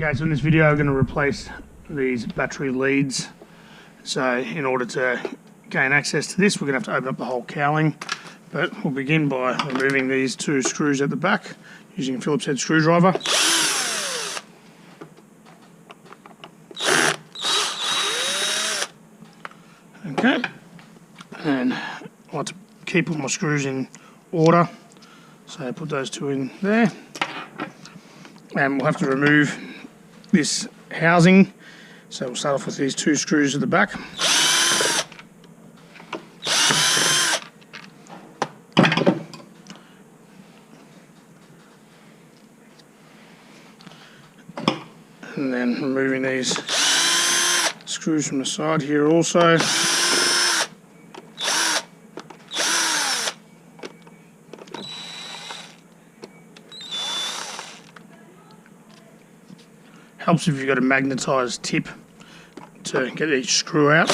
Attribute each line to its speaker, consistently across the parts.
Speaker 1: Okay, so in this video I'm going to replace these battery leads. So in order to gain access to this, we're going to have to open up the whole cowling. But we'll begin by removing these two screws at the back using a Phillips head screwdriver. Okay, and I like to keep all my screws in order, so I put those two in there. And we'll have to remove this housing, so we'll start off with these two screws at the back. And then removing these screws from the side here also. Helps if you've got a magnetised tip to get each screw out.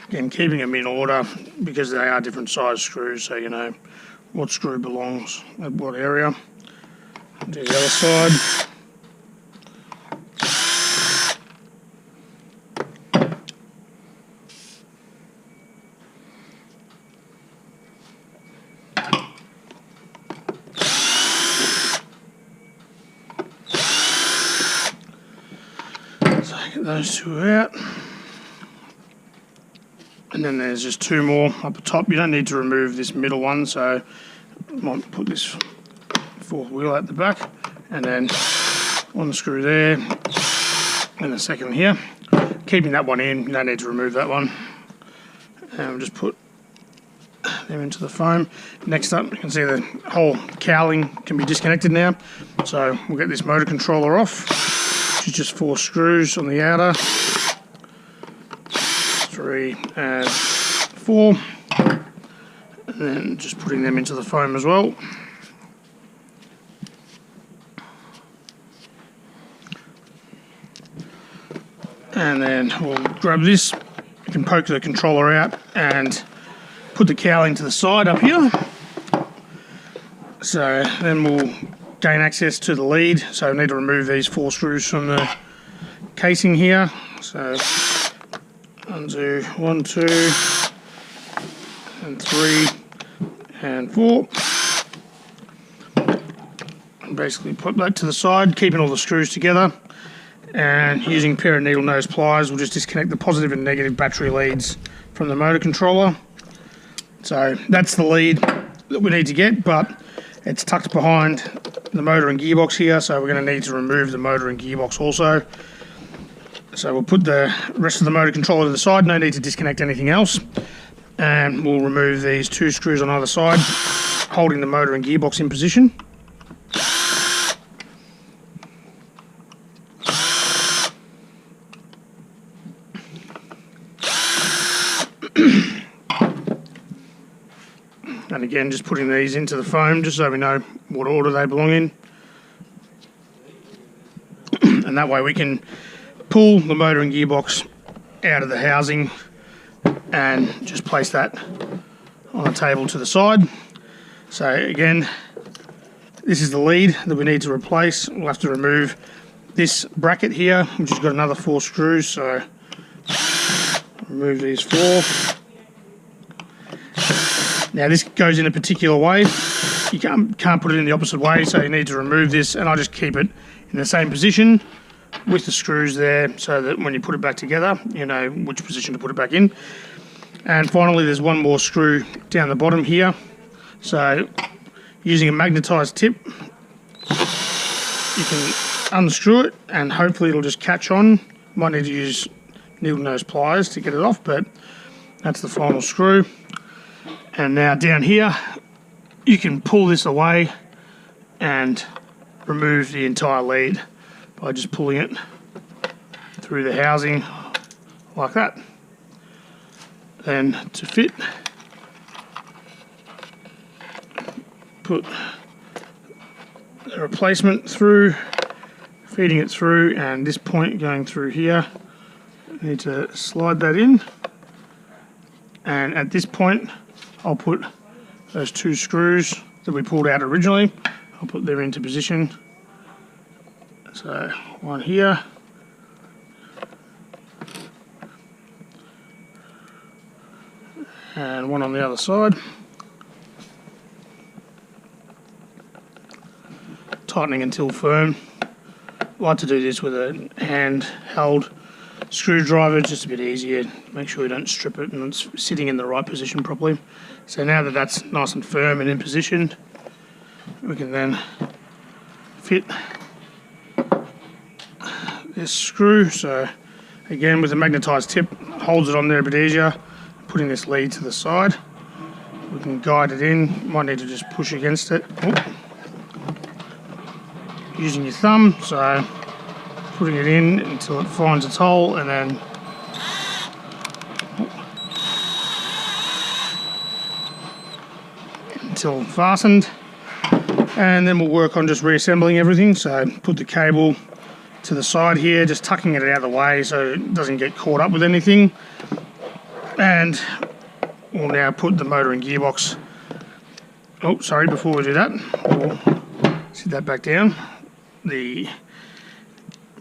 Speaker 1: Again, keeping them in order because they are different size screws, so you know what screw belongs at what area. Do the other side. Get those two out, and then there's just two more up the top. You don't need to remove this middle one, so I might put this fourth wheel at the back, and then one screw there, and the second here. Keeping that one in, you don't need to remove that one. And we'll just put them into the foam. Next up, you can see the whole cowling can be disconnected now, so we'll get this motor controller off. Just 4 screws on the outer, 3 and 4, and then just putting them into the foam as well. And then we'll grab this, you can poke the controller out and put the cowling to the side up here. So then we'll gain access to the lead, so I need to remove these 4 screws from the casing here. So undo 1, 2, and 3, and 4. And basically put that to the side, keeping all the screws together, and using a pair of needle nose pliers, we'll just disconnect the positive and negative battery leads from the motor controller. So that's the lead that we need to get, but it's tucked behind the motor and gearbox here, so we're going to need to remove the motor and gearbox also. So we'll put the rest of the motor controller to the side, no need to disconnect anything else. And we'll remove these 2 screws on either side, holding the motor and gearbox in position. And again, just putting these into the foam just so we know what order they belong in. And that way we can pull the motor and gearbox out of the housing and just place that on a table to the side. So again, this is the lead that we need to replace. We'll have to remove this bracket here, which has got another 4 screws, so remove these 4. Now this goes in a particular way, you can't put it in the opposite way, so you need to remove this, and I just keep it in the same position with the screws there so that when you put it back together you know which position to put it back in. And finally there's one more screw down the bottom here, so using a magnetised tip you can unscrew it and hopefully it'll just catch on. Might need to use needle nose pliers to get it off, but that's the final screw. And now down here, you can pull this away and remove the entire lead by just pulling it through the housing like that. Then to fit, put the replacement through, feeding it through, and this point going through here, you need to slide that in. And at this point I'll put those 2 screws that we pulled out originally, I'll put them into position. So one here. And one on the other side. Tightening until firm. I like to do this with a hand-held screwdriver, it's just a bit easier. Make sure you don't strip it and it's sitting in the right position properly. So now that that's nice and firm and in position, we can then fit this screw. So again, with the magnetised tip, holds it on there a bit easier. Putting this lead to the side, we can guide it in. Might need to just push against it. Using your thumb, so putting it in until it finds its hole, and then until fastened, and then we'll work on just reassembling everything. So put the cable to the side here, just tucking it out of the way so it doesn't get caught up with anything. And we'll now put the motor and gearbox. Oh, sorry, before we do that, we'll sit that back down. The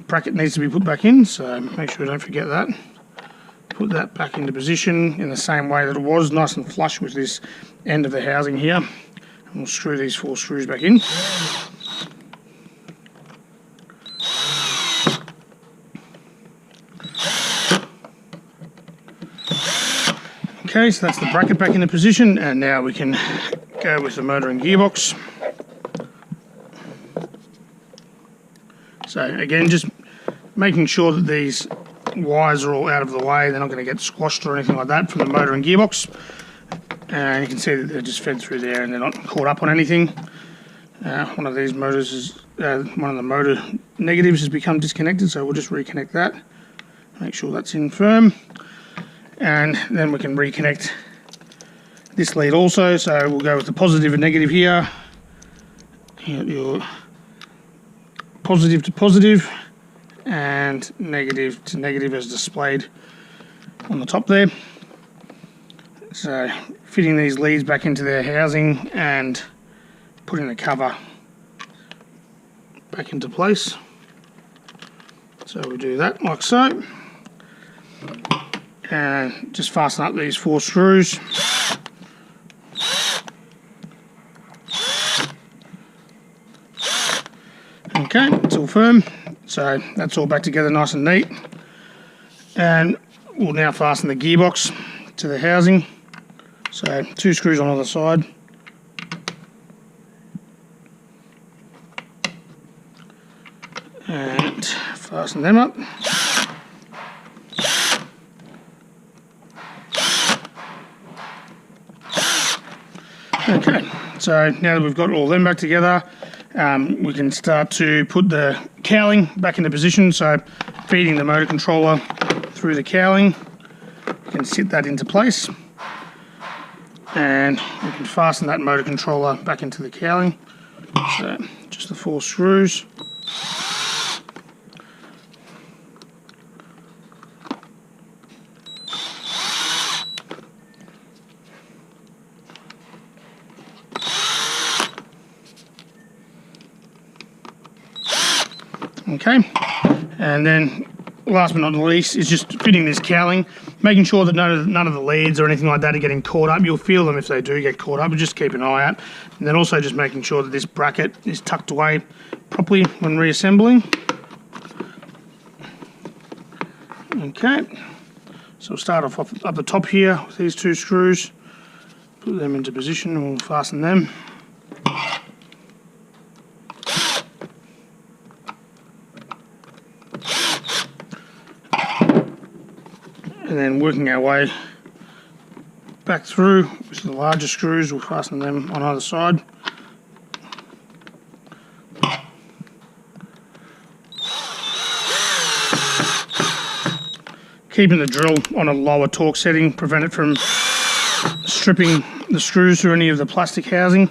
Speaker 1: bracket needs to be put back in, so make sure you don't forget that. Put that back into position in the same way that it was, nice and flush with this end of the housing here. And we'll screw these 4 screws back in. Okay, so that's the bracket back into position, and now we can go with the motor and gearbox. So again, just making sure that these wires are all out of the way, they're not going to get squashed or anything like that from the motor and gearbox. And you can see that they're just fed through there and they're not caught up on anything. One of these motors is, one of the motor negatives has become disconnected, so we'll just reconnect that. Make sure that's in firm. And then we can reconnect this lead also. So we'll go with the positive and negative here. Your positive to positive and negative to negative as displayed on the top there. So fitting these leads back into their housing and putting the cover back into place. So we'll do that like so. And just fasten up these 4 screws. Okay, it's all firm. So that's all back together nice and neat. And we'll now fasten the gearbox to the housing. So 2 screws on either side. And fasten them up. Okay, so now that we've got all them back together, we can start to put the cowling back into position. So feeding the motor controller through the cowling, we can sit that into place, and we can fasten that motor controller back into the cowling. So just the 4 screws. Okay, and then last but not least is just fitting this cowling, making sure that none of the leads or anything like that are getting caught up. You'll feel them if they do get caught up, but just keep an eye out. And then also just making sure that this bracket is tucked away properly when reassembling. Okay, so we'll start off up the top here with these 2 screws, put them into position and we'll fasten them. And then working our way back through with the larger screws, we'll fasten them on either side. Keeping the drill on a lower torque setting, prevent it from stripping the screws through any of the plastic housing.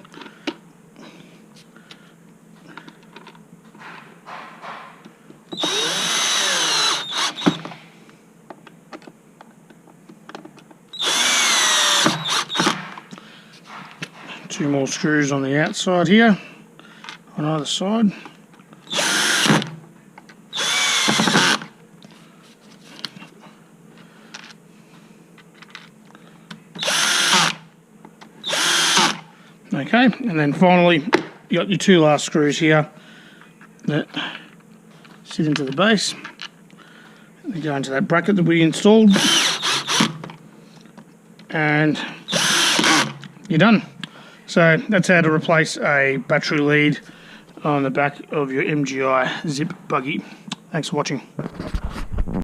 Speaker 1: Two more screws on the outside here. on either side. Okay, and then finally you got your two last screws here that sit into the base. They go into that bracket that we installed, and you're done. So that's how to replace a battery lead on the back of your MGI zip buggy. Thanks for watching.